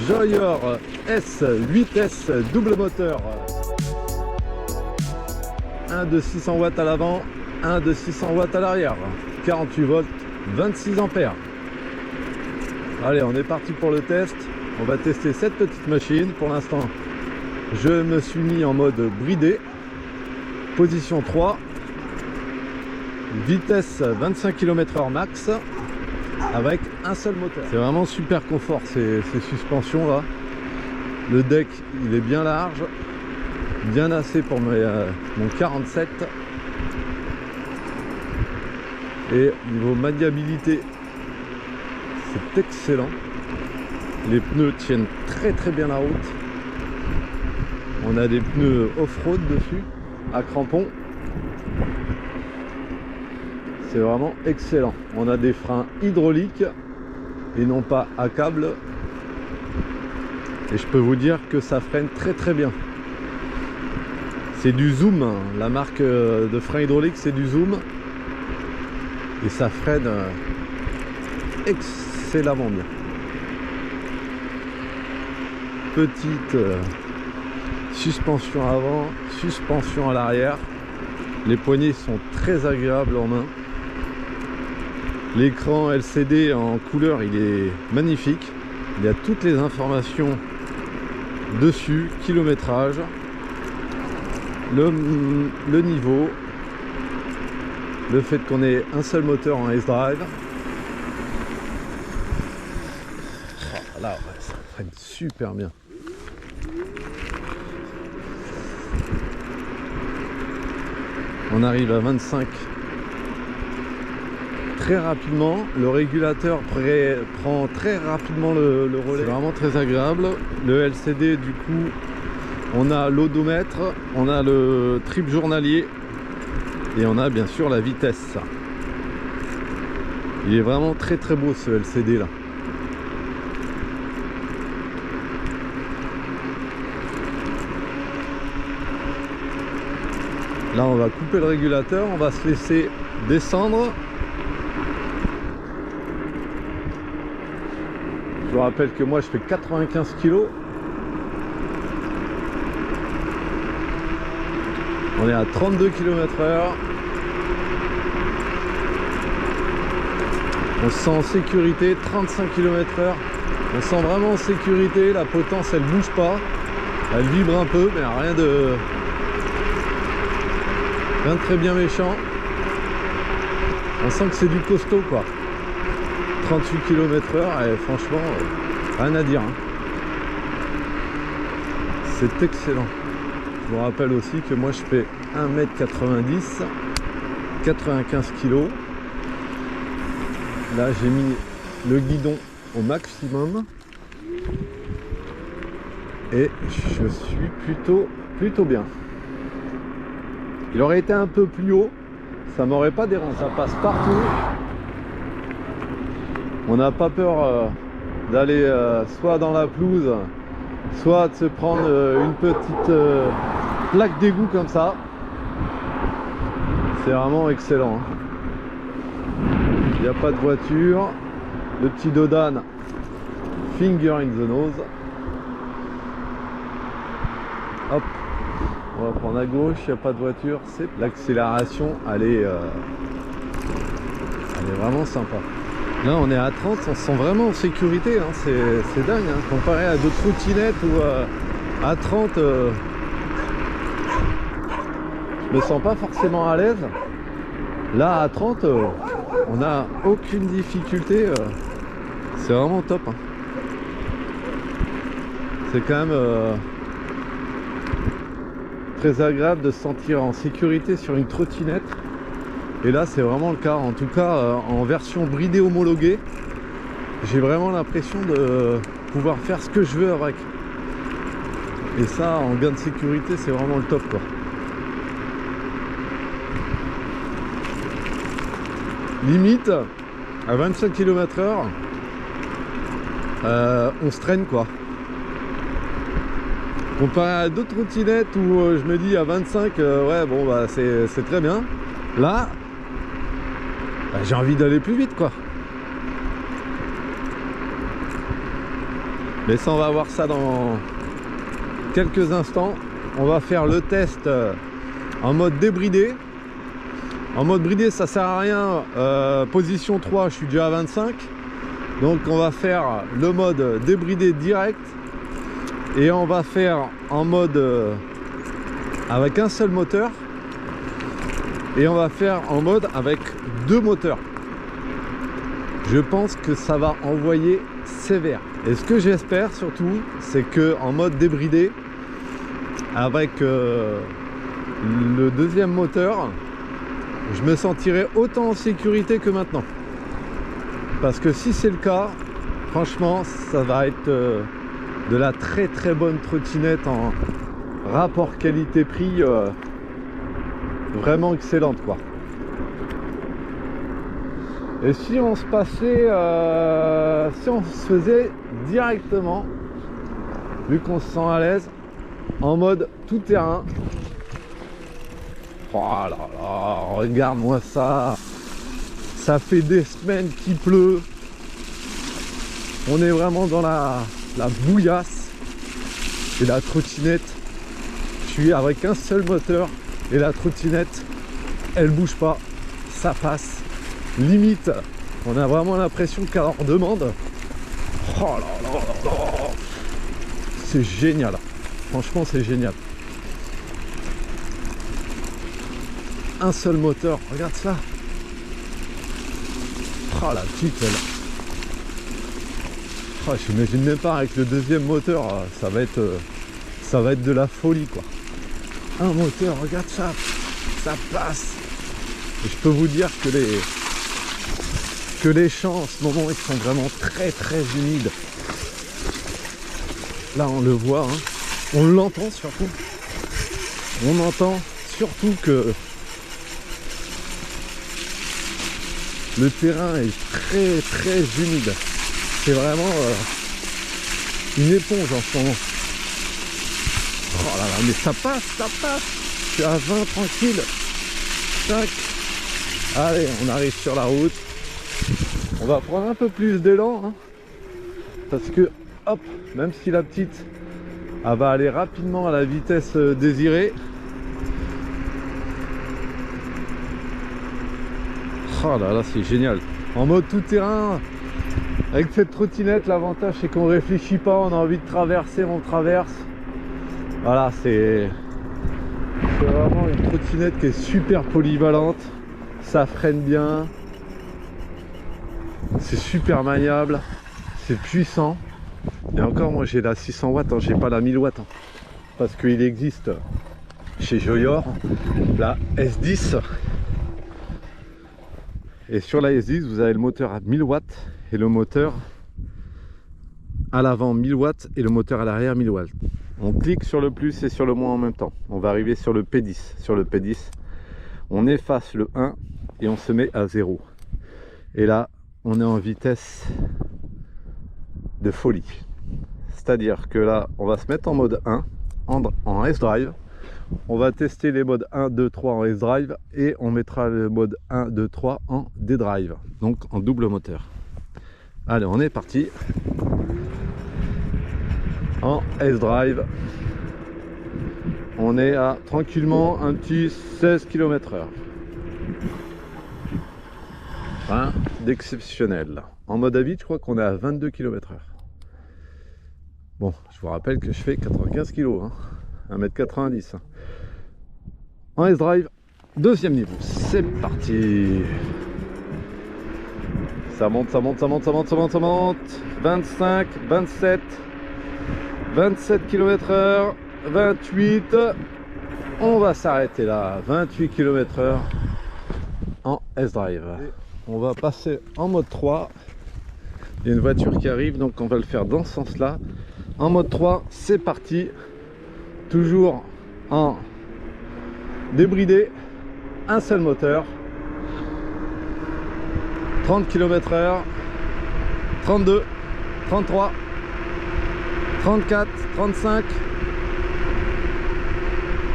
Joyer S 8S double moteur. Un de 600 watts à l'avant, un de 600 watts à l'arrière. 48 volts, 26 ampères. Allez, on est parti pour le test. On va tester cette petite machine. Pour l'instant, je me suis mis en mode bridé. Position 3. Vitesse 25 km/h max. Avec un seul moteur. C'est vraiment super confort ces suspensions là. Le deck il est bien large, bien assez pour mon 47. Et niveau maniabilité, c'est excellent. Les pneus tiennent très bien la route. On a des pneus off-road dessus, à crampons. C'est vraiment excellent. On a des freins hydrauliques et non pas à câble. Et je peux vous dire que ça freine très bien. C'est du Zoom. La marque de frein hydraulique, c'est du Zoom. Et ça freine excellemment bien. Petite suspension avant, suspension à l'arrière. Les poignées sont très agréables en main. L'écran LCD en couleur, il est magnifique. Il y a toutes les informations dessus, kilométrage, le niveau, le fait qu'on ait un seul moteur en S-Drive. Oh, là, ouais, ça freine super bien. On arrive à 25 très rapidement. Le régulateur prend très rapidement le relais. C'est vraiment très agréable. Le LCD, du coup, on a l'odomètre, on a le trip journalier et on a bien sûr la vitesse. Il est vraiment très beau ce LCD là. Là, on va couper le régulateur, on va se laisser descendre. Je vous rappelle que moi je fais 95 kg. On est à 32 km/h. On se sent en sécurité, 35 km/h. On se sent vraiment en sécurité, la potence elle bouge pas. Elle vibre un peu, mais rien de très bien méchant. On sent que c'est du costaud quoi. 38 km/h et franchement rien à dire hein. C'est excellent. Je vous rappelle aussi que moi je fais 1m90, 95 kg. Là j'ai mis le guidon au maximum et je suis plutôt bien. Il aurait été un peu plus haut, ça m'aurait pas dérangé. Ça passe partout. On n'a pas peur d'aller soit dans la pelouse, soit de se prendre une petite plaque d'égout comme ça. C'est vraiment excellent. Il n'y a pas de voiture. Le petit Dodan, finger in the nose. Hop, on va prendre à gauche, il n'y a pas de voiture. L'accélération, elle est vraiment sympa. Là on est à 30, on se sent vraiment en sécurité, hein. C'est dingue, hein. Comparé à d'autres trottinettes où à 30 je me sens pas forcément à l'aise. Là à 30 on n'a aucune difficulté, c'est vraiment top hein. C'est quand même très agréable de se sentir en sécurité sur une trottinette. Et là c'est vraiment le cas, en tout cas en version bridée homologuée, j'ai vraiment l'impression de pouvoir faire ce que je veux avec. Et ça en gain de sécurité c'est vraiment le top quoi. Limite à 25 km/h on se traîne quoi. Comparé à d'autres trottinettes où je me dis à 25 ouais bon bah c'est très bien. Là bah, j'ai envie d'aller plus vite quoi. Mais ça, on va voir ça dans quelques instants. On va faire le test en mode débridé. En mode bridé, ça sert à rien. Position 3, je suis déjà à 25. Donc on va faire le mode débridé direct. Et on va faire en mode avec un seul moteur. Et on va faire en mode avec 2 moteurs. Je pense que ça va envoyer sévère. Et ce que j'espère surtout, c'est que en mode débridé, avec le deuxième moteur, je me sentirai autant en sécurité que maintenant. Parce que si c'est le cas, franchement, ça va être de la très très bonne trottinette en rapport qualité-prix, vraiment excellente quoi. Et si on se passait, si on se faisait directement, vu qu'on se sent à l'aise, en mode tout terrain. Oh là là, regarde-moi ça. Ça fait des semaines qu'il pleut. On est vraiment dans la bouillasse. Et la trottinette, je suis avec un seul moteur. Et la trottinette, elle bouge pas. Ça passe. Limite, on a vraiment l'impression qu'elle en demande. Oh là là là là. C'est génial. Franchement, c'est génial. Un seul moteur, regarde ça. Oh la petite elle. Oh, j'imagine même pas avec le deuxième moteur, ça va être de la folie quoi. Un moteur, regarde ça, ça passe. Et je peux vous dire que les champs en ce moment ils sont vraiment très très humides. Là on le voit, hein. On l'entend surtout. On entend surtout que le terrain est très très humide. C'est vraiment une éponge en ce moment. Oh là là, mais ça passe, ça passe. Je suis à 20 tranquille. Tac. Allez, on arrive sur la route. On va prendre un peu plus d'élan, hein, parce que hop, même si la petite elle va aller rapidement à la vitesse désirée. Oh là là, c'est génial. En mode tout terrain, avec cette trottinette, l'avantage c'est qu'on réfléchit pas, on a envie de traverser, on traverse. Voilà, c'est vraiment une trottinette qui est super polyvalente. Ça freine bien. C'est super maniable. C'est puissant. Et encore, moi j'ai la 600 watts, hein, j'ai pas la 1000 watts. Hein, parce qu'il existe chez Joyor la S10. Et sur la S10, vous avez le moteur à 1000 watts et le moteur à l'avant 1000 watts et le moteur à l'arrière 1000 watts. On clique sur le plus et sur le moins en même temps. On va arriver sur le P10. Sur le P10, on efface le 1 et on se met à 0. Et là, on est en vitesse de folie. C'est-à-dire que là, on va se mettre en mode 1, en S-Drive. On va tester les modes 1, 2, 3 en S-Drive et on mettra le mode 1, 2, 3 en D-Drive, donc en double moteur. Allez, on est parti. En S-Drive, on est à tranquillement un petit 16 km/h. Rien d'exceptionnel. En mode à vide, je crois qu'on est à 22 km/h. Bon, je vous rappelle que je fais 95 kg, hein, 1m90. En S-Drive, deuxième niveau. C'est parti. Ça monte, ça monte, ça monte, ça monte, ça monte, ça monte. 25, 27, 27 km/h, 28. On va s'arrêter là. 28 km/h en S-Drive. On va passer en mode 3. Il y a une voiture qui arrive, donc on va le faire dans ce sens-là. En mode 3, c'est parti. Toujours en débridé, un seul moteur. 30 km/h, 32, 33, 34, 35.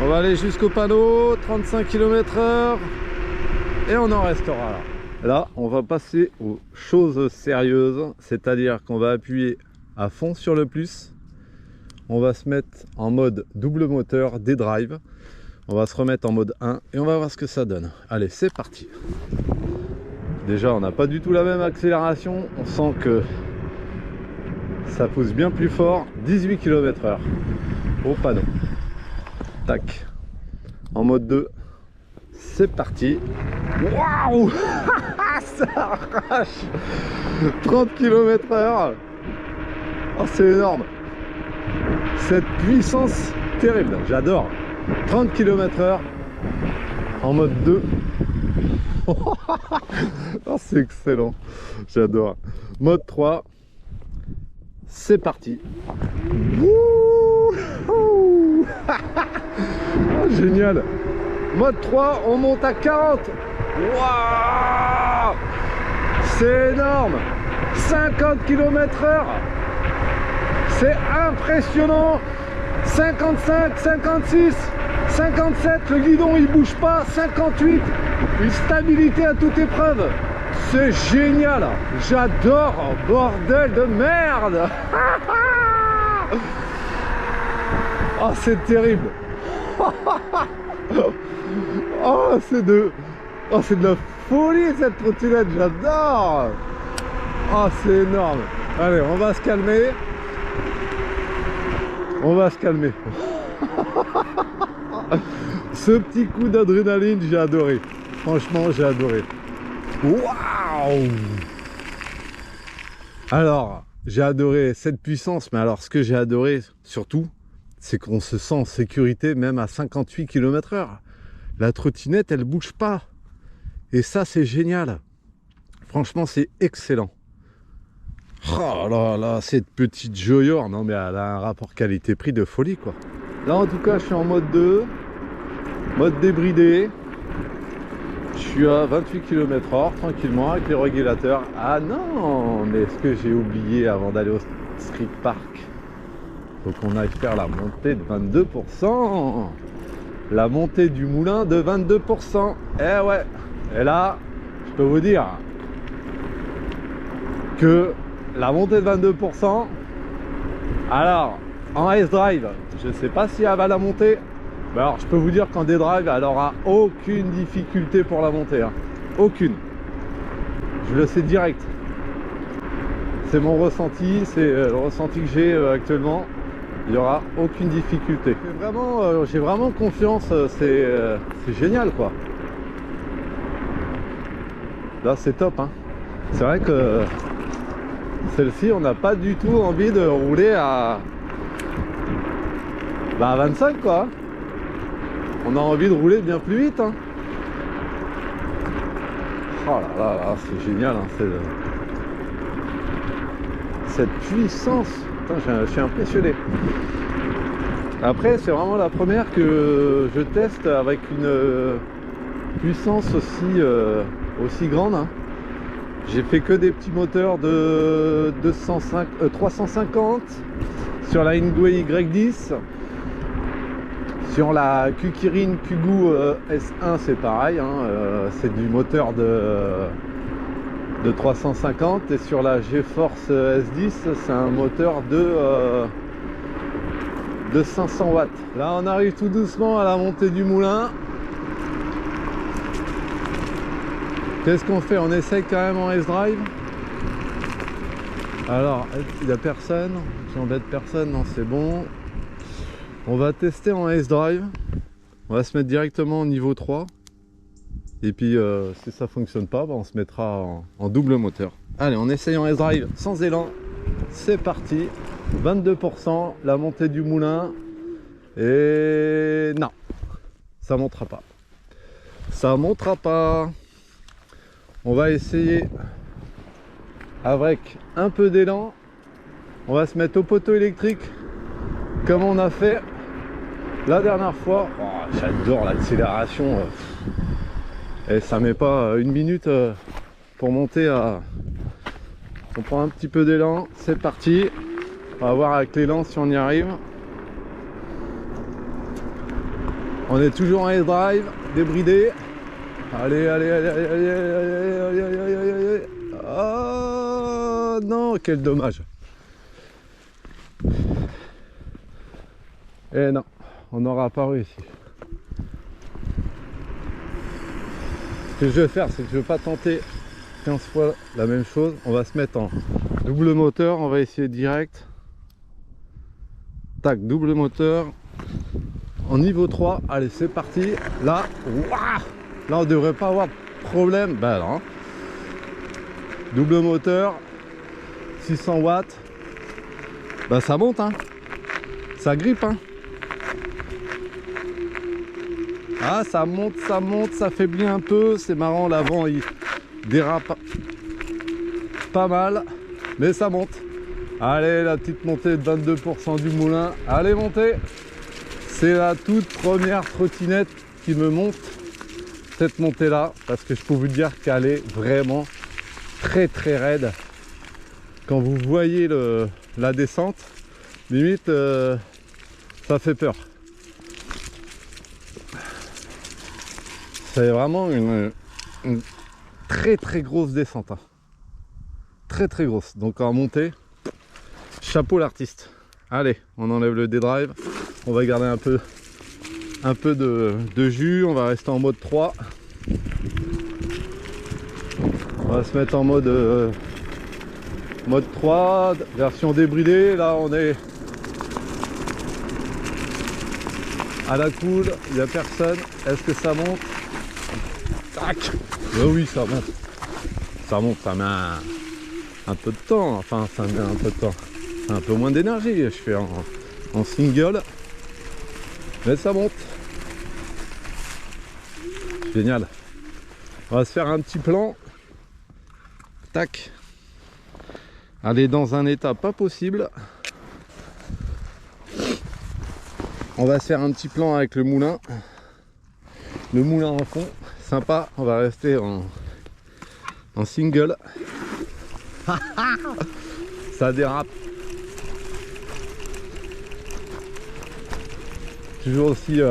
On va aller jusqu'au panneau, 35 km/h. Et on en restera là. Là, on va passer aux choses sérieuses. C'est-à-dire qu'on va appuyer à fond sur le plus. On va se mettre en mode double moteur, D-Drive. On va se remettre en mode 1 et on va voir ce que ça donne. Allez, c'est parti. Déjà, on n'a pas du tout la même accélération. On sent que ça pousse bien plus fort. 18 km/h au panneau. Tac. En mode 2. C'est parti. Waouh. Ça arrache. 30 km/h. Oh, c'est énorme. Cette puissance terrible. J'adore. 30 km/h en mode 2. Oh, c'est excellent. J'adore. Mode 3. C'est parti. Oh, génial. Mode 3, on monte à 40. Waouh, c'est énorme. 50 km/h. C'est impressionnant. 55, 56, 57, le guidon il bouge pas. 58, une stabilité à toute épreuve. C'est génial. J'adore. Bordel de merde. Oh, c'est terrible. Oh, c'est de la folie cette trottinette, j'adore. Oh, c'est énorme. Allez, on va se calmer. On va se calmer. Ce petit coup d'adrénaline, j'ai adoré. Franchement, j'ai adoré. Waouh. Alors, j'ai adoré cette puissance, mais alors ce que j'ai adoré surtout, c'est qu'on se sent en sécurité même à 58 km/h. La trottinette, elle bouge pas. Et ça, c'est génial. Franchement, c'est excellent. Oh là là, cette petite Joyor, non mais elle a un rapport qualité-prix de folie, quoi. Là, en tout cas, je suis en mode 2, mode débridé. Je suis à 28 km/h, tranquillement, avec les régulateurs. Ah non, mais ce que j'ai oublié avant d'aller au street park, faut qu'on aille faire la montée de 22%. La montée du moulin de 22%. Eh ouais. Et là, je peux vous dire que la montée de 22%, alors en S-Drive, je ne sais pas si elle va la monter. Mais alors, je peux vous dire qu'en D-Drive, elle aura aucune difficulté pour la monter. Hein. Aucune. Je le sais direct. C'est mon ressenti, c'est le ressenti que j'ai actuellement. Il n'y aura aucune difficulté. J'ai vraiment confiance, c'est génial, quoi. Là, c'est top, hein. C'est vrai que celle-ci, on n'a pas du tout envie de rouler à 25, quoi. On a envie de rouler bien plus vite, hein. Oh là là, là c'est génial, hein. Cette puissance. Putain, je suis impressionné. Après, c'est vraiment la première que je teste avec une puissance aussi grande, hein. J'ai fait que des petits moteurs de 350 sur la Ingwe Y10. Sur la Kukirin Kugu S1, c'est pareil, hein, c'est du moteur de 350, et sur la GeForce S10, c'est un moteur de 500 watts. Là, on arrive tout doucement à la montée du moulin. Qu'est-ce qu'on fait? On essaye quand même en S-Drive. Alors, il n'y a personne, j'embête personne, non, c'est bon. On va tester en S-Drive. On va se mettre directement au niveau 3. Et puis si ça fonctionne pas, on se mettra en double moteur. Allez, on essaye en S-Drive sans élan. C'est parti. 22%, la montée du moulin. Et non, ça montera pas. Ça montera pas. On va essayer avec un peu d'élan. On va se mettre au poteau électrique comme on a fait la dernière fois. Oh, j'adore l'accélération. Et ça met pas une minute pour monter à... On prend un petit peu d'élan, c'est parti. On va voir avec l'élan si on y arrive. On est toujours en S-Drive, débridé. Allez, allez, allez, allez, allez, allez, allez, allez, allez, allez, allez. Oh non, quel dommage. Et non, on n'aura pas réussi. Ce que je vais faire, c'est que je ne vais pas tenter 15 fois la même chose. On va se mettre en double moteur, on va essayer direct. Tac, double moteur. En niveau 3, allez, c'est parti. Là, ouah, là on devrait pas avoir de problème. Ben non. Double moteur, 600 watts. Ben ça monte, hein. Ça grippe, hein. Ah, ça monte, ça faiblit un peu. C'est marrant, l'avant il dérape pas mal, mais ça monte. Allez, la petite montée de 22% du moulin. Allez, montez. C'est la toute première trottinette qui me monte cette montée là, parce que je peux vous dire qu'elle est vraiment très très raide. Quand vous voyez la descente, limite ça fait peur. C'est vraiment une très très grosse descente, hein. Très très grosse. Donc en montée, chapeau l'artiste. Allez, on enlève le D-Drive. On va garder un peu de jus. On va rester en mode 3. On va se mettre en mode 3, version débridée. Là on est à la cool, il n'y a personne. Est-ce que ça monte? Tac. Oui, ça monte. Ça monte, ça met un peu de temps. Enfin, ça met un peu de temps. Un peu moins d'énergie. Je fais en single. Mais ça monte. Génial. On va se faire un petit plan. Tac. Aller dans un état pas possible. On va se faire un petit plan avec le moulin. Le moulin en fond. Sympa. On va rester en single. Ça dérape. Toujours aussi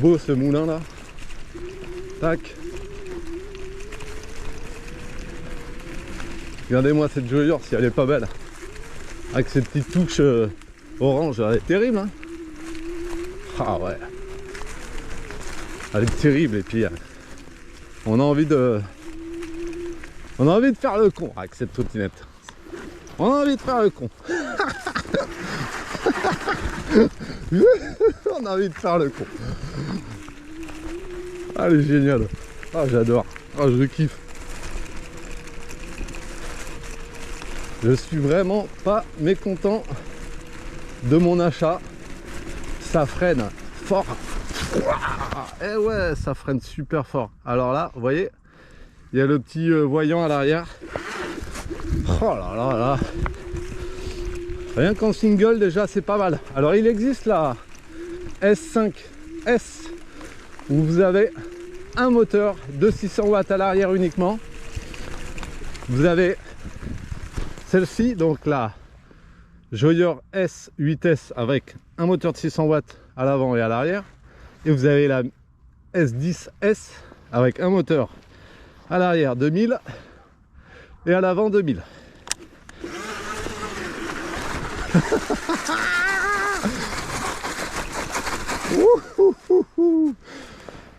beau ce moulin là. Tac. Regardez-moi cette joyeuse si elle est pas belle. Avec ces petites touches orange, elle est terrible, hein. Ah ouais. Elle est terrible et puis on a envie de faire le con avec cette trottinette. On a envie de faire le con. On a envie de faire le con. Ah, elle est géniale. Ah, j'adore. Ah, je kiffe. Je suis vraiment pas mécontent de mon achat. Ça freine fort. Et ouais, ça freine super fort. Alors là, vous voyez, il y a le petit voyant à l'arrière. Oh là là là. Rien qu'en single déjà c'est pas mal. Alors il existe la S5S où vous avez un moteur de 600 watts à l'arrière uniquement. Vous avez celle-ci, donc la Joyer S8S avec un moteur de 600 watts à l'avant et à l'arrière. Et vous avez la S10S avec un moteur à l'arrière 2000 et à l'avant 2000.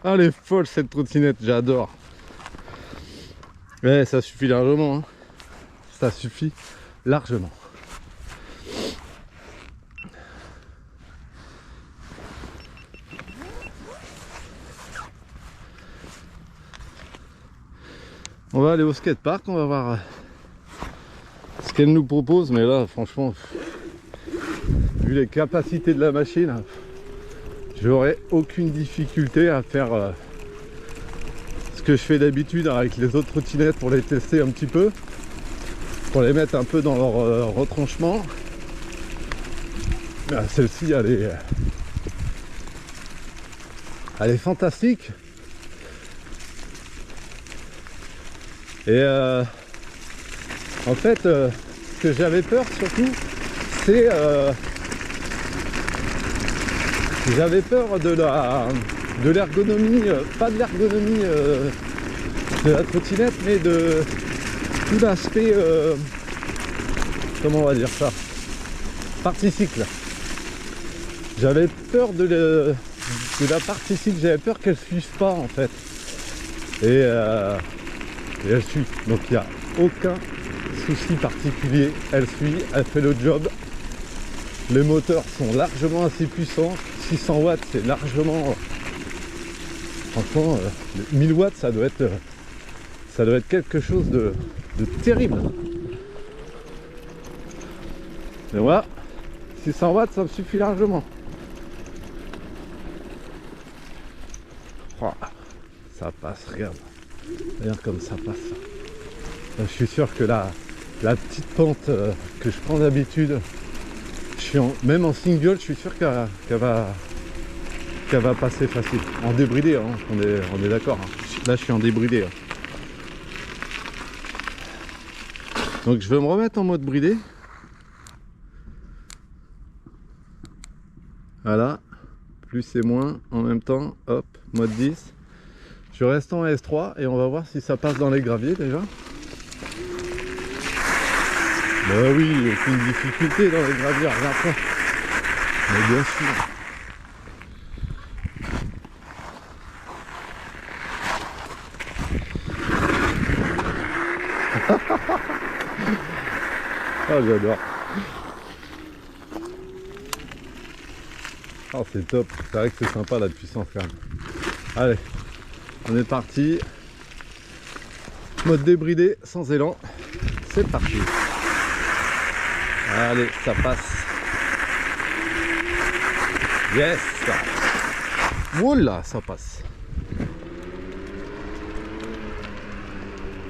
Ah, elle est folle cette trottinette, j'adore. Ouais, ça suffit largement, hein. Ça suffit largement. On va aller au skatepark, on va voir ce qu'elle nous propose, mais là franchement, vu les capacités de la machine, j'aurais aucune difficulté à faire ce que je fais d'habitude avec les autres trottinettes pour les tester un petit peu, pour les mettre un peu dans leur retranchement. Celle-ci elle est fantastique. Et en fait, ce que j'avais peur surtout, c'est j'avais peur de l'ergonomie, pas de l'ergonomie de la trottinette, mais de tout l'aspect, comment on va dire ça, partie cycle. J'avais peur de la partie cycle, j'avais peur qu'elle suive pas en fait. Et elle suit, donc il n'y a aucun souci particulier. Elle suit, elle fait le job. Les moteurs sont largement assez puissants. 600 watts, c'est largement... franchement, 1000 watts, ça doit être quelque chose de terrible. Et voilà, 600 watts, ça me suffit largement. Oh, ça passe, regarde. Regarde comme ça passe. Je suis sûr que la petite pente que je prends d'habitude, même en single, je suis sûr qu'elle va passer facile. En débridé, hein, on est d'accord. Hein. Là, je suis en débridé. Hein. Donc, je vais me remettre en mode bridé. Voilà. Plus et moins en même temps. Hop, mode 10. Je reste en S3 et on va voir si ça passe dans les graviers déjà. Bah oui, aucune difficulté dans les graviers, regarde ça. Mais bien sûr. Ah, j'adore. Oh, c'est top. C'est vrai que c'est sympa la puissance quand même. Allez, on est parti. Mode débridé, sans élan. C'est parti. Allez, ça passe. Yes. Voilà, ça passe.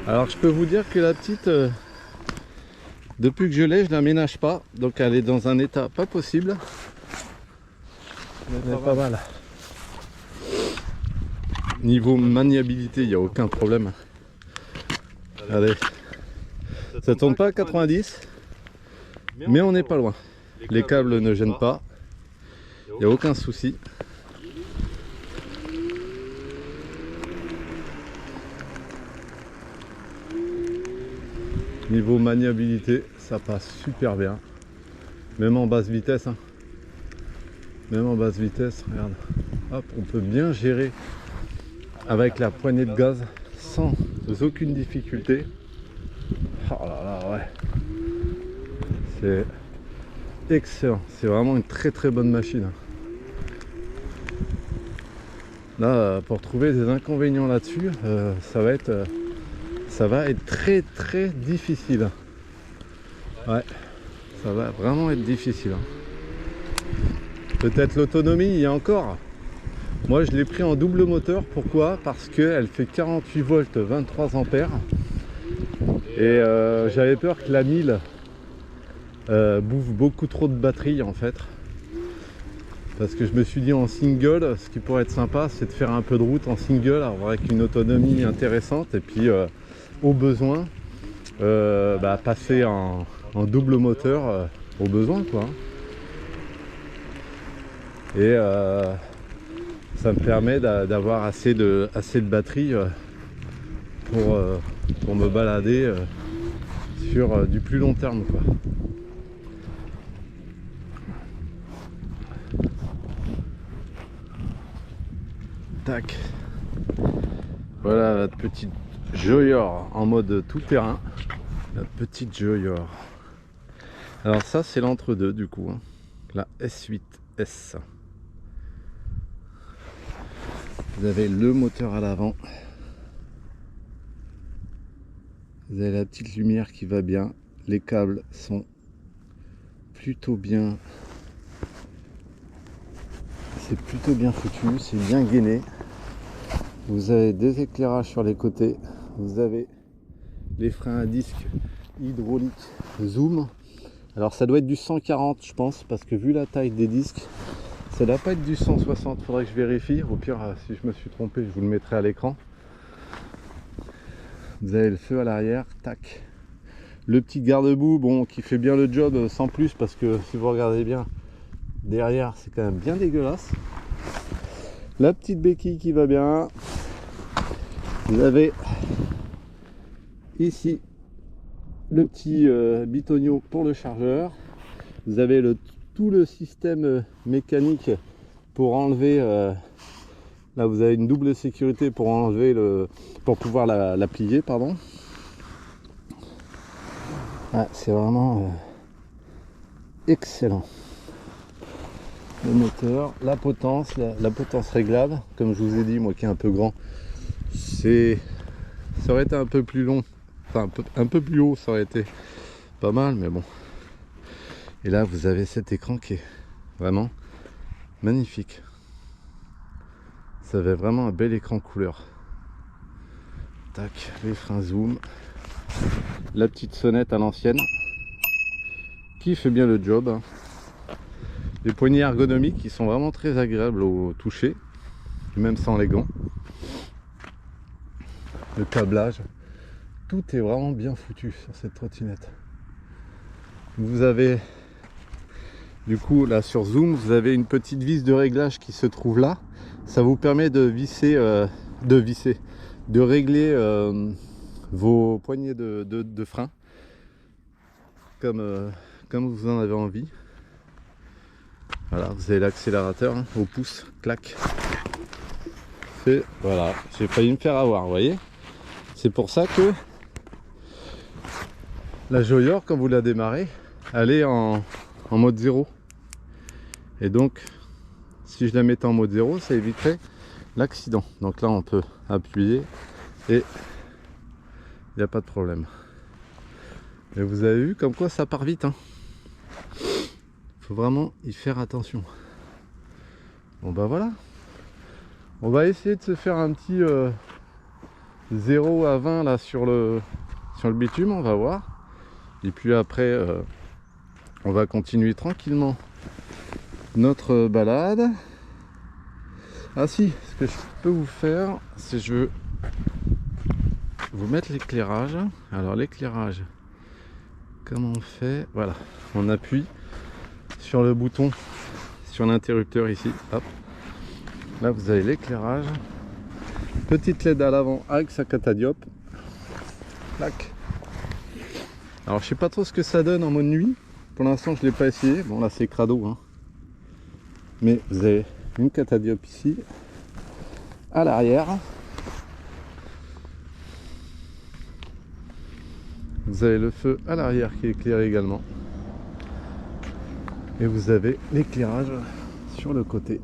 Alors je peux vous dire que la petite, depuis que je l'ai, je la ménage pas. Donc elle est dans un état pas possible. Mais pas mal. Niveau maniabilité, il n'y a aucun problème. Allez. Ça tourne pas à 90, mais on n'est pas loin. Les câbles ne gênent pas. Il n'y a aucun souci. Niveau maniabilité, ça passe super bien. Même en basse vitesse. Hein. Même en basse vitesse, regarde. Hop, on peut bien gérer avec la poignée de gaz sans aucune difficulté. Oh là là, ouais. C'est excellent. C'est vraiment une très très bonne machine. Là, pour trouver des inconvénients là-dessus, ça va être très très difficile. Ouais, ça va vraiment être difficile. Peut-être l'autonomie, il y a encore. Moi, je l'ai pris en double moteur. Pourquoi? Parce qu'elle fait 48 volts, 23 ampères. Et j'avais peur que la 1000 bouffe beaucoup trop de batterie en fait. Parce que je me suis dit en single, ce qui pourrait être sympa, c'est de faire un peu de route en single, avec une autonomie intéressante. Et puis, au besoin, passer en double moteur au besoin, quoi. Et ça me permet d'avoir assez de batterie pour me balader sur du plus long terme, quoi. Tac. Voilà la petite Joyor en mode tout terrain. La petite Joyor. Alors ça c'est l'entre-deux du coup. Hein. La S8S. Vous avez le moteur à l'avant. Vous avez la petite lumière qui va bien. Les câbles sont plutôt bien. C'est plutôt bien foutu, c'est bien gainé. Vous avez des éclairages sur les côtés. Vous avez les freins à disque hydrauliques zoom. Alors ça doit être du 140 je pense, parce que vu la taille des disques, ça doit pas être du 160. Faudrait que je vérifie. Au pire, si je me suis trompé, je vous le mettrai à l'écran. Vous avez le feu à l'arrière, tac. Le petit garde-boue, bon, qui fait bien le job sans plus, parce que si vous regardez bien, derrière, c'est quand même bien dégueulasse. La petite béquille qui va bien. Vous avez ici le petit bitonio pour le chargeur. Vous avez tout le système mécanique pour enlever. Là, vous avez une double sécurité pour enlever pour pouvoir la plier, pardon. Ah, c'est vraiment excellent. Le moteur, la potence, la potence réglable, comme je vous ai dit, moi qui est un peu grand, ça aurait été un peu plus long, enfin un peu plus haut, ça aurait été pas mal, mais bon. Et là, vous avez cet écran qui est vraiment magnifique. Ça avait vraiment un bel écran couleur. Tac, les freins zoom, la petite sonnette à l'ancienne, qui fait bien le job, hein. Les poignées ergonomiques qui sont vraiment très agréables au toucher, même sans les gants. Le câblage, tout est vraiment bien foutu sur cette trottinette. Vous avez, du coup, là sur Zoom, vous avez une petite vis de réglage qui se trouve là. Ça vous permet de régler vos poignées de frein comme vous en avez envie. Voilà, vous avez l'accélérateur hein, au pouce, clac. Voilà, j'ai failli me faire avoir, vous voyez. C'est pour ça que la Joyor, quand vous la démarrez, elle est en mode 0. Et donc, si je la mettais en mode 0, ça éviterait l'accident. Donc là, on peut appuyer et il n'y a pas de problème. Et vous avez vu comme quoi ça part vite, hein. Faut vraiment y faire attention. Bon bah voilà. On va essayer de se faire un petit 0 à 20 là sur le bitume, on va voir. Et puis après, on va continuer tranquillement notre balade. Ah si, ce que je peux vous faire, c'est je veux vous mettre l'éclairage. Alors l'éclairage, comment on fait? Voilà, on appuie sur le bouton, sur l'interrupteur ici, hop. Là vous avez l'éclairage, petite LED à l'avant avec sa catadiope. Clac. Alors je sais pas trop ce que ça donne en mode nuit, pour l'instant je l'ai pas essayé, bon là c'est crado hein. Mais vous avez une catadiope ici à l'arrière, vous avez le feu à l'arrière qui est éclairé également. Et vous avez l'éclairage sur le côté.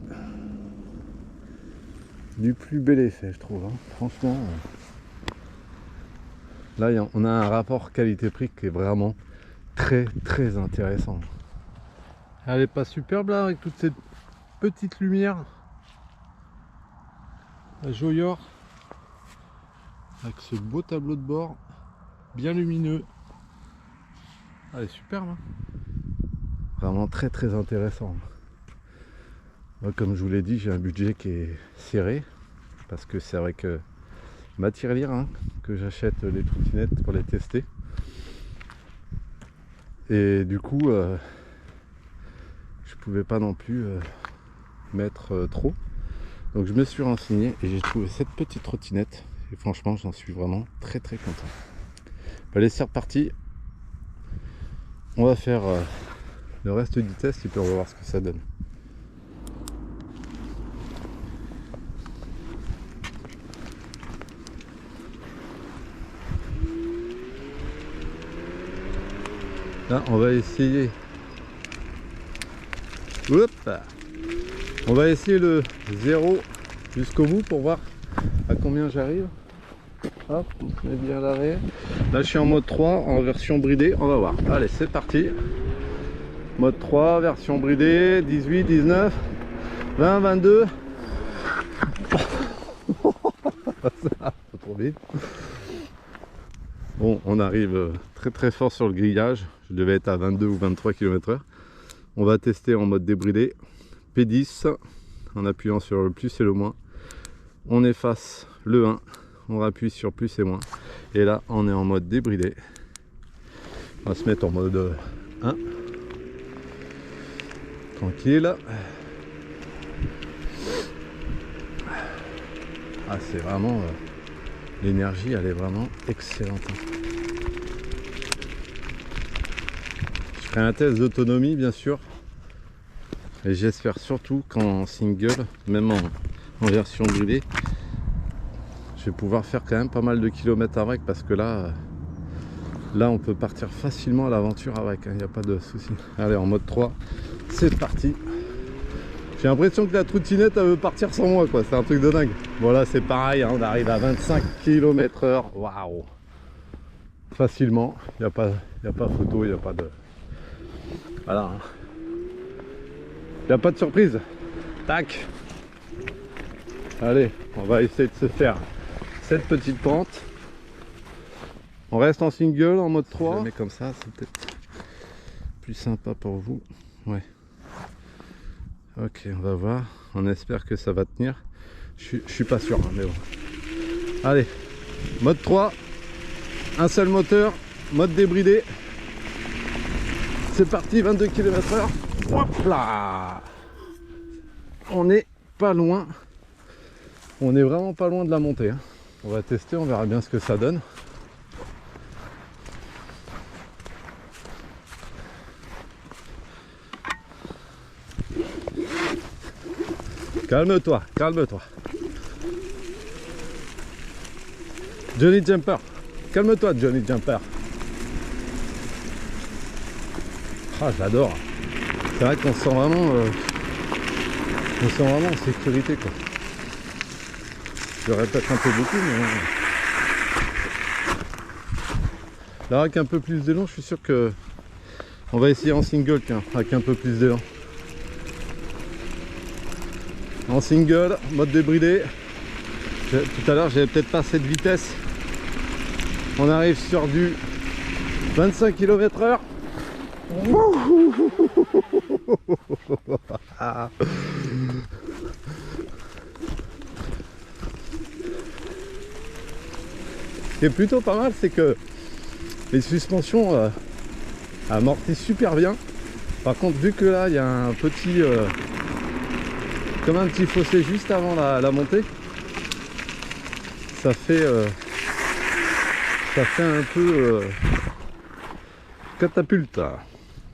Du plus bel effet, je trouve. Hein. Franchement, là, on a un rapport qualité-prix qui est vraiment très très intéressant. Elle est pas superbe là, avec toutes ces petites lumières. La Joyor, avec ce beau tableau de bord, bien lumineux. Elle est superbe. Hein. Vraiment très très intéressant. Moi, comme je vous l'ai dit, j'ai un budget qui est serré parce que c'est avec ma tirelire hein, que j'achète les trottinettes pour les tester. Et du coup, je pouvais pas non plus mettre trop. Donc je me suis renseigné et j'ai trouvé cette petite trottinette. Et franchement, j'en suis vraiment très très content. Allez, c'est reparti. On va faire le reste du test et puis on va voir ce que ça donne. Là, on va essayer. Hop, on va essayer le 0 jusqu'au bout pour voir à combien j'arrive. Hop, on se met bien à l'arrêt. Là, je suis en mode 3 en version bridée. On va voir. Allez, c'est parti. Mode 3, version bridée, 18, 19, 20, 22. Ça, trop vite. Bon, on arrive très très fort sur le grillage. Je devais être à 22 ou 23 km/h. On va tester en mode débridé. P10, en appuyant sur le plus et le moins. On efface le 1. On appuie sur plus et moins. Et là, on est en mode débridé. On va se mettre en mode 1. Tranquille. Ah, c'est vraiment... l'énergie, elle est vraiment excellente. Je ferai un test d'autonomie bien sûr. Et j'espère surtout qu'en single, même en version brûlée, je vais pouvoir faire quand même pas mal de kilomètres avec, parce que là on peut partir facilement à l'aventure avec, il n'y a pas de souci. Allez, en mode 3, c'est parti. J'ai l'impression que la trottinette elle veut partir sans moi quoi, c'est un truc de dingue. Voilà, c'est pareil, hein, on arrive à 25 km/h. Waouh, facilement, il n'y a pas photo, il n'y a pas de... Voilà, hein. Il n'y a pas de surprise. Tac. Allez, on va essayer de se faire cette petite pente. On reste en single, en mode 3. Mais comme ça, c'est peut-être plus sympa pour vous. Ouais. Ok, on va voir. On espère que ça va tenir. Je suis pas sûr, hein, mais bon. Allez, mode 3. Un seul moteur, mode débridé. C'est parti, 22 km/h. Hop là! On est pas loin. On est vraiment pas loin de la montée, hein. On va tester, on verra bien ce que ça donne. Calme-toi, calme-toi. Johnny Jumper. Calme-toi, Johnny Jumper. Ah, j'adore. C'est vrai qu'on se sent vraiment... on se sent vraiment en sécurité, quoi. Je répète un peu beaucoup, mais... là, avec un peu plus d'élan, je suis sûr que... on va essayer en single, tiens, avec un peu plus d'élan. En single, mode débridé. Tout à l'heure, j'avais peut-être pas cette vitesse. On arrive sur du 25 km/h. Ce qui est plutôt pas mal, c'est que les suspensions amortissent super bien. Par contre, vu que là, il y a un petit... comme un petit fossé juste avant la montée, ça fait un peu catapulte.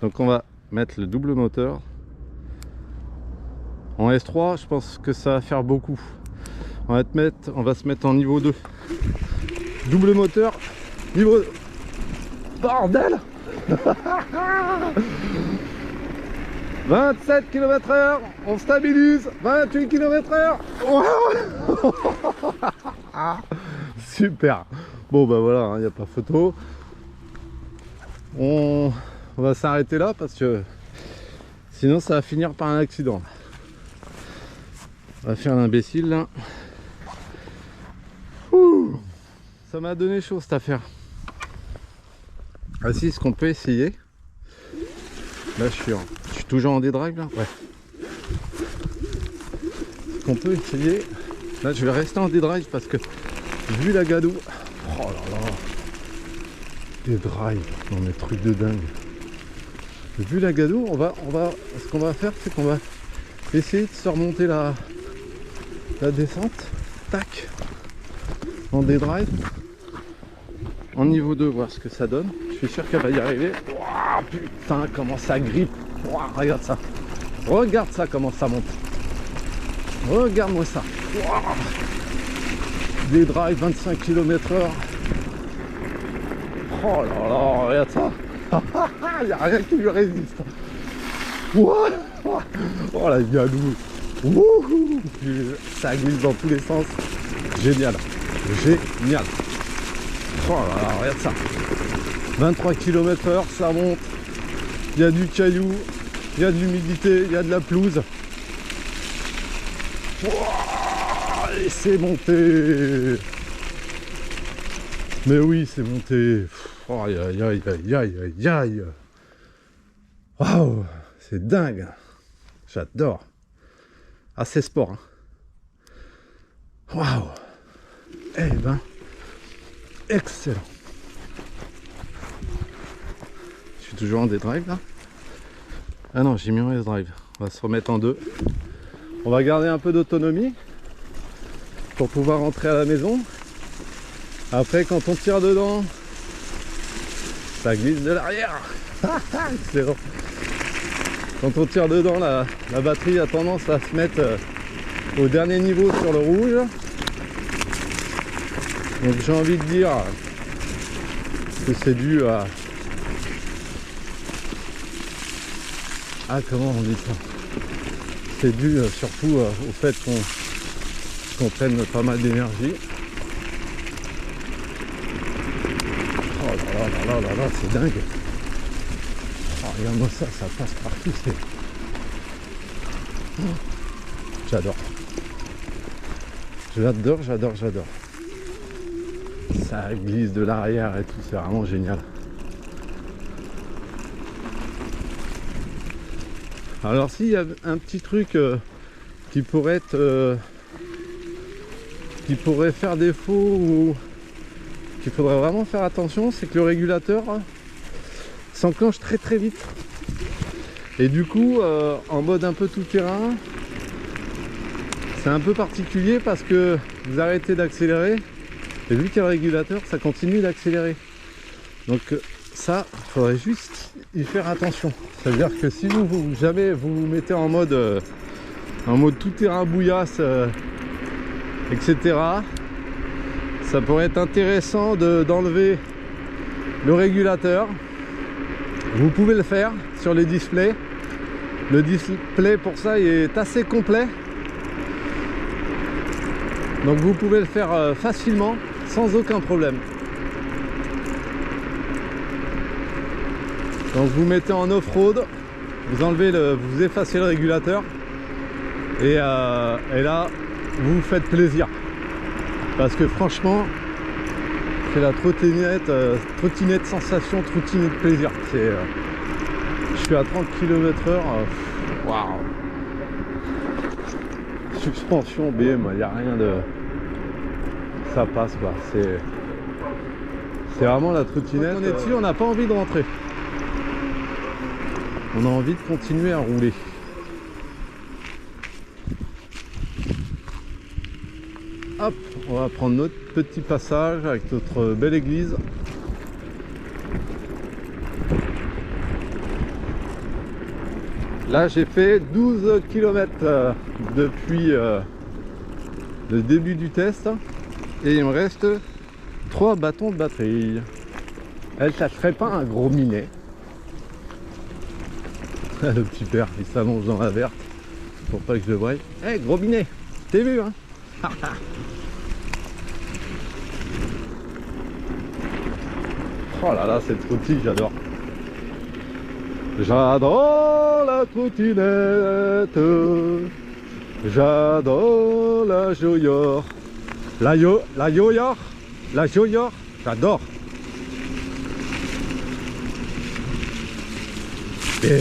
Donc on va mettre le double moteur en S3. Je pense que ça va faire beaucoup. On va se mettre en niveau 2. Double moteur, niveau... bordel. 27 km/h, on stabilise, 28 km/h. Super. Bon bah voilà, il n'y a pas photo. On va s'arrêter là parce que sinon ça va finir par un accident. On va faire l'imbécile là. Ouh, ça m'a donné chaud cette affaire. Ah si, ce qu'on peut essayer. Là je suis toujours en D-drive là. Ouais. Ce qu'on peut essayer. Là je vais rester en D-drive parce que vu la gadoue. Oh là là. D-drive. Non mais truc de dingue. Vu la gadoue, ce qu'on va faire, c'est qu'on va essayer de se remonter la descente. Tac. En D-drive. En niveau 2, voir ce que ça donne. Je suis sûr qu'elle va y arriver. Oh, putain, comment ça grippe. Oh, regarde ça. Regarde ça, comment ça monte. Regarde-moi ça. Oh. Des drives 25 km/h. Oh là là, regarde ça. Il n'y a rien qui lui résiste. Oh, oh la gadoue. Ça glisse dans tous les sens. Génial. Génial. Oh là là, regarde ça. 23 km/h, ça monte. Il y a du caillou, il y a de l'humidité, il y a de la pelouse. Oh, et c'est monté. Mais oui, c'est monté. Oh, aïe aïe aïe aïe aïe aïe. Waouh, c'est dingue. J'adore. Ah, c'est sport. Hein. Waouh. Eh ben, excellent. Je suis toujours en D-drive là. Ah non, j'ai mis en S-drive. On va se remettre en 2. On va garder un peu d'autonomie pour pouvoir rentrer à la maison. Après, quand on tire dedans, ça glisse de l'arrière. Excellent. Quand on tire dedans, la batterie a tendance à se mettre au dernier niveau sur le rouge. Donc j'ai envie de dire que c'est dû à... Ah, comment on dit ça? C'est dû surtout au fait qu'on prenne pas mal d'énergie. Oh là là, c'est dingue. Oh, regarde-moi ça, ça passe partout. Oh, j'adore. J'adore. Ça glisse de l'arrière et tout, c'est vraiment génial. Alors s'il y a un petit truc qui pourrait être qui pourrait faire défaut ou qu'il faudrait vraiment faire attention, c'est que le régulateur s'enclenche très vite. Et du coup en mode un peu tout terrain, c'est un peu particulier parce que vous arrêtez d'accélérer et vu qu'il y a le régulateur, ça continue d'accélérer. Donc ça, il faudrait juste y faire attention. C'est-à-dire que si jamais vous mettez en mode tout terrain bouillasse, etc., ça pourrait être intéressant d'enlever le régulateur. Vous pouvez le faire sur les displays. Le display pour ça est assez complet. Donc vous pouvez le faire facilement, sans aucun problème. Donc vous mettez en off-road, vous effacez le régulateur et là vous faites plaisir. Parce que franchement, c'est la trottinette sensation, trottinette plaisir. Je suis à 30 km/h. Waouh! Suspension BM, il n'y a rien de... Ça passe quoi. C'est vraiment la trottinette. On est dessus, on n'a pas envie de rentrer. On a envie de continuer à rouler. Hop, on va prendre notre petit passage avec notre belle église. Là j'ai fait 12 km depuis le début du test et il me reste 3 bâtons de batterie. Ça serait pas un gros minet. Le petit père il s'allonge dans la verte pour pas que je le voie. Eh, gros minet, t'es vu hein? Oh là là, cette trottine, j'adore. J'adore la trottinette. J'adore la Joyor. La Joyor. J'adore. Bim.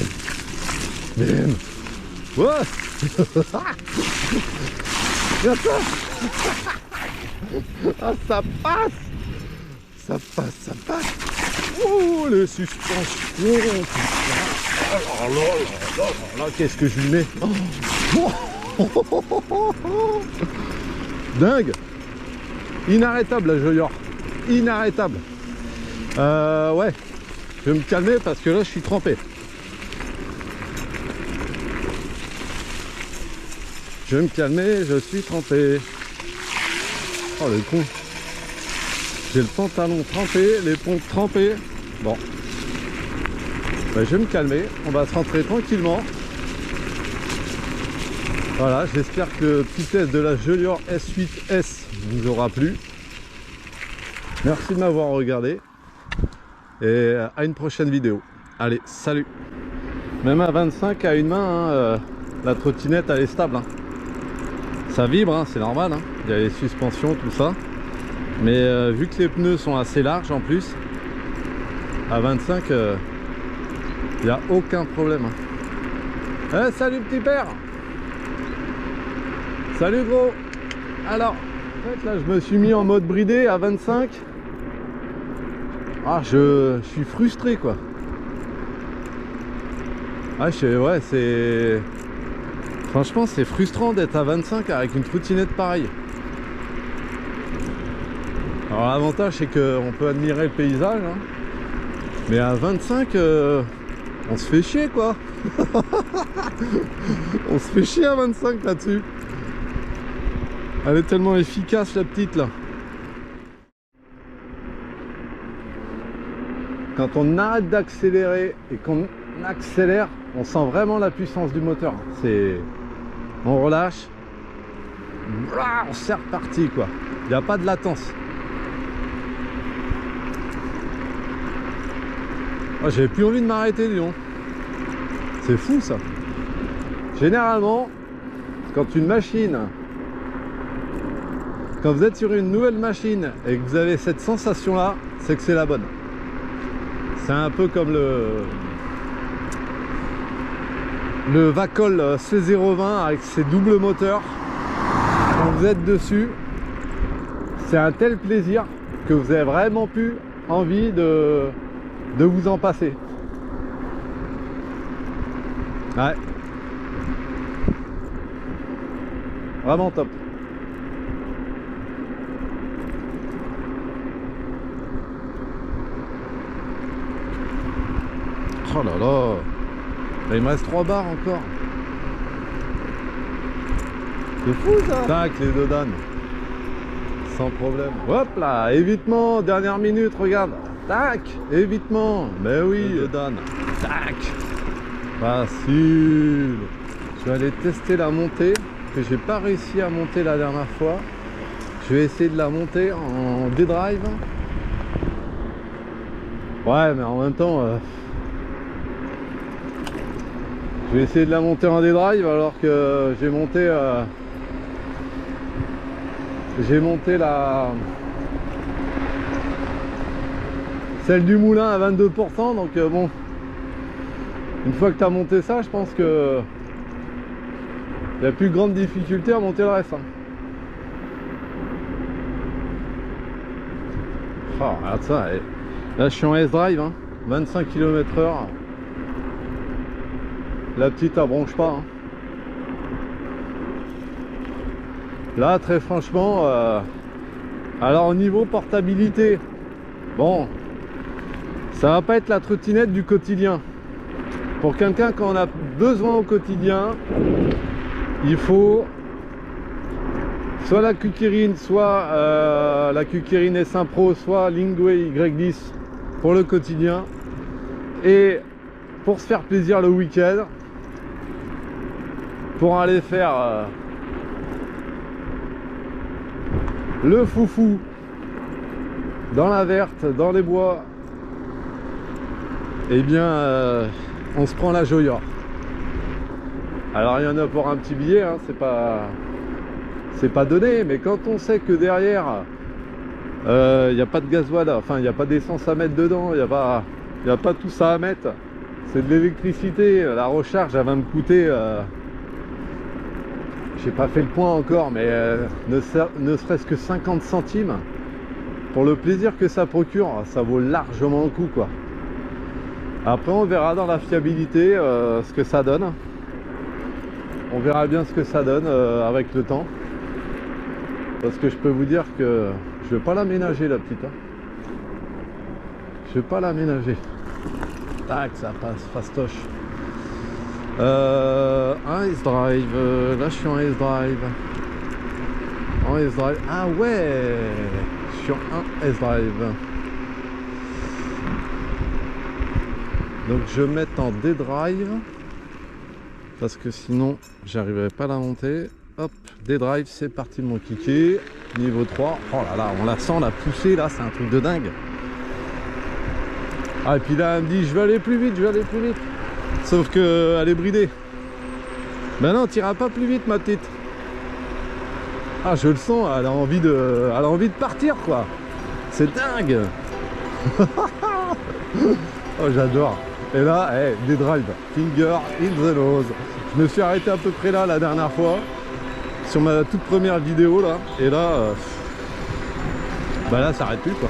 Ouais. Regarde ça. Ah, ça passe. Ça passe. Oh, les suspensions. Oh là, qu'est-ce que je lui mets. Oh. Dingue. Inarrêtable la Joyor. Inarrêtable. Ouais. Je vais me calmer parce que là, je suis trempé. Je vais me calmer, je suis trempé. Oh le con. J'ai le pantalon trempé, les pompes trempées. Bon. Ben, je vais me calmer, on va se rentrer tranquillement. Voilà, j'espère que le petit test de la Joyor S8S vous aura plu. Merci de m'avoir regardé. Et à une prochaine vidéo. Allez, salut. Même à 25 à une main, la trottinette elle est stable. Ça vibre, hein, c'est normal, hein. Il y a les suspensions, tout ça. Mais vu que les pneus sont assez larges en plus, à 25, il n'y a aucun problème. Salut petit père. Salut gros. Alors, en fait là je me suis mis en mode bridé à 25. Ah, je suis frustré quoi. Ah, ouais, c'est... Franchement, c'est frustrant d'être à 25 avec une trottinette pareille. Alors l'avantage c'est qu'on peut admirer le paysage, hein. Mais à 25, on se fait chier quoi. On se fait chier à 25 là-dessus. Elle est tellement efficace la petite là. Quand on arrête d'accélérer et qu'on accélère, on sent vraiment la puissance du moteur. On relâche, on s'est reparti quoi. Il n'y a pas de latence. Oh, j'avais plus envie de m'arrêter, dis donc. C'est fou ça. Généralement, quand vous êtes sur une nouvelle machine et que vous avez cette sensation là, c'est que c'est la bonne. C'est un peu comme le Vacol C020 avec ses doubles moteurs. Quand vous êtes dessus, c'est un tel plaisir que vous avez vraiment plus envie de vous en passer. Ouais. Vraiment top. Oh là là. Il me reste 3 barres encore. C'est fou ça. Tac, les deux dames. Sans problème. Hop là, évitement, dernière minute, regarde. Tac, évitement. Mais oui, les deux dames. Tac. Facile. Je vais aller tester la montée que j'ai pas réussi à monter la dernière fois. Je vais essayer de la monter en D-Drive. Ouais, mais en même temps, je vais essayer de la monter en D-Drive alors que j'ai monté celle du moulin à 22%, donc bon, une fois que tu as monté ça, je pense que il n'y a plus grande difficulté à monter le reste. Hein. Oh, regarde ça, là je suis en S-Drive, hein, 25 km/h. La petite elle bronche pas. Hein. Là très franchement, alors au niveau portabilité, bon, ça va pas être la trottinette du quotidien. Pour quelqu'un quand on a besoin au quotidien, il faut soit la Kukirin, soit la Kukirin S1 Pro, soit Lingway Y10 pour le quotidien. Et pour se faire plaisir le week-end, pour aller faire le foufou dans la verte, dans les bois, eh bien on se prend la Joya. Alors il y en a pour un petit billet, hein, c'est pas donné, mais quand on sait que derrière il n'y a pas de gasoil, enfin il n'y a pas d'essence à mettre dedans, il n'y a pas tout ça à mettre, c'est de l'électricité, la recharge elle va me coûter, j'ai pas fait le point encore, mais ne serait-ce que 50 centimes, pour le plaisir que ça procure, ça vaut largement le coup quoi. Après on verra dans la fiabilité ce que ça donne. On verra bien ce que ça donne avec le temps. Parce que je peux vous dire que je vais pas l'aménager la petite. Hein. Je vais pas l'aménager. Tac, ça passe, fastoche. Un S-Drive. Là je suis en S-Drive. En S-Drive. Ah ouais, je suis en S-Drive. Donc je vais mettre en D-Drive. Parce que sinon j'arriverai pas à la monter. Hop, D-Drive, c'est parti mon kiki. Niveau 3. Oh là là, on la sent la poussée là, c'est un truc de dingue. Ah et puis là elle me dit je vais aller plus vite, je vais aller plus vite. Sauf que elle est bridée. Ben non, t'iras pas plus vite ma petite. Ah je le sens, elle a envie de partir quoi. C'est dingue. Oh j'adore. Et là, hey, des drives, finger in the nose. Je me suis arrêté à peu près là la dernière fois, sur ma toute première vidéo là, et là, bah là ça arrête plus quoi.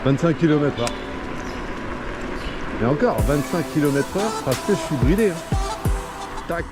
25 km/h. Et encore 25 km/h parce que je suis bridé. Hein. Tac.